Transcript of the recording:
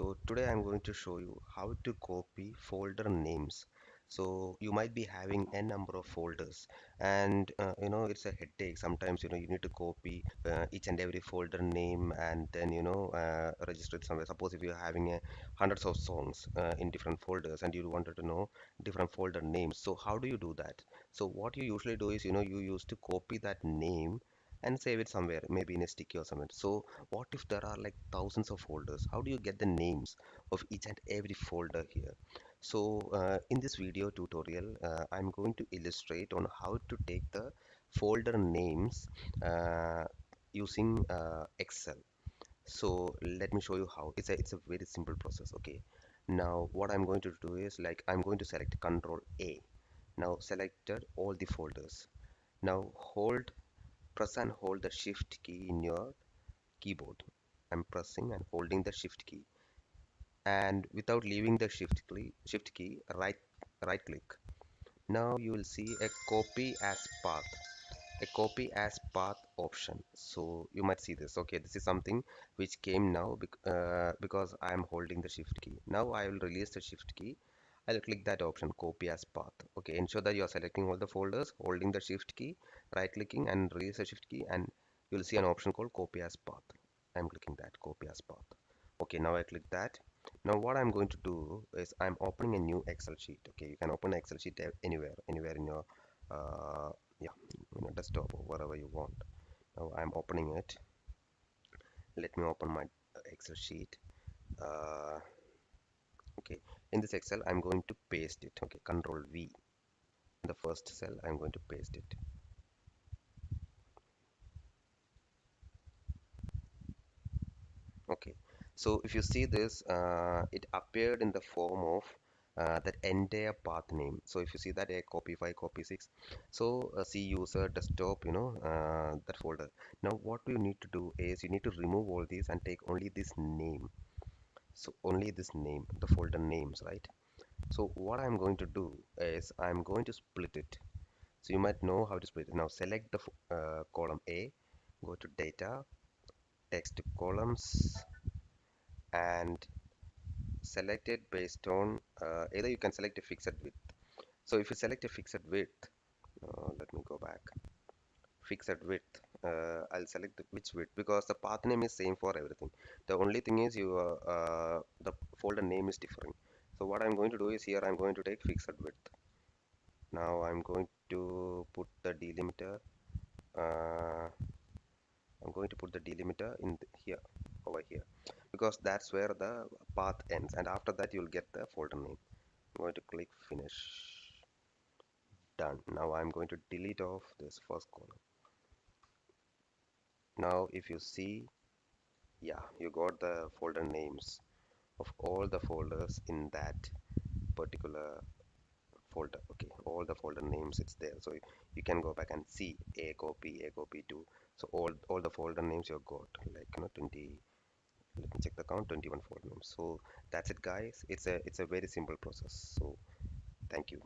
So today I'm going to show you how to copy folder names. So you might be having a number of folders and it's a headache. Sometimes you need to copy each and every folder name and then register it somewhere. Suppose if you're having hundreds of songs in different folders and you wanted to know different folder names. So how do you do that? So what you usually do is you use to copy that name and save it somewhere, maybe in a sticky or something. So what if there are like thousands of folders? How do you get the names of each and every folder here? So in this video tutorial, I'm going to illustrate on how to take the folder names uh, using Excel. So let me show you how. It's a very simple process. Okay. Now what I'm going to do is like I'm going to select Control A. Now selected all the folders. Now press and hold the Shift key in your keyboard. I'm pressing and holding the shift key, and without leaving the shift key, right click. Now you will see a copy as path option. So you might see this. Okay, this is something which came now because I am holding the shift key. Now I will release the shift key. I'll click that option, copy as path. Okay, ensure that you are selecting all the folders, holding the shift key, right clicking and release the shift key, and you'll see an option called copy as path. I'm clicking that, copy as path. Okay, now I click that. Now what I'm going to do is I'm opening a new Excel sheet. Okay, you can open an Excel sheet anywhere in your uh, yeah, desktop or wherever you want. Now I'm opening it. Let me open my Excel sheet. Uh, okay, in this Excel I'm going to paste it. Okay, Control V. In the first cell I'm going to paste it. Okay, so if you see this, it appeared in the form of that entire path name. So if you see that a copy 5, copy 6, so C user desktop, that folder. Now what you need to do is you need to remove all these and take only this name. So only this name, the folder names, right? So what I'm going to do is I'm going to split it. So you might know how to split it. Now select the column A, go to data, text columns, and select it based on either you can select a fixed width. So if you select a fixed width, let me go back. Fixed width. I'll select which width because the path name is same for everything. The only thing is the folder name is different. So what I'm going to do is here I'm going to take fixed width. Now I'm going to put the delimiter. Uh, I'm going to put the delimiter in here over here because that's where the path ends, and after that you'll get the folder name. I'm going to click finish. Done. Now I'm going to delete off this first column. Now if you see, yeah, you got the folder names of all the folders in that particular folder. Okay, all the folder names it's there, so you can go back and see a copy 2. So all the folder names you got, like 20. Let me check the count, 21 folder names. So that's it guys. It's a very simple process. So thank you.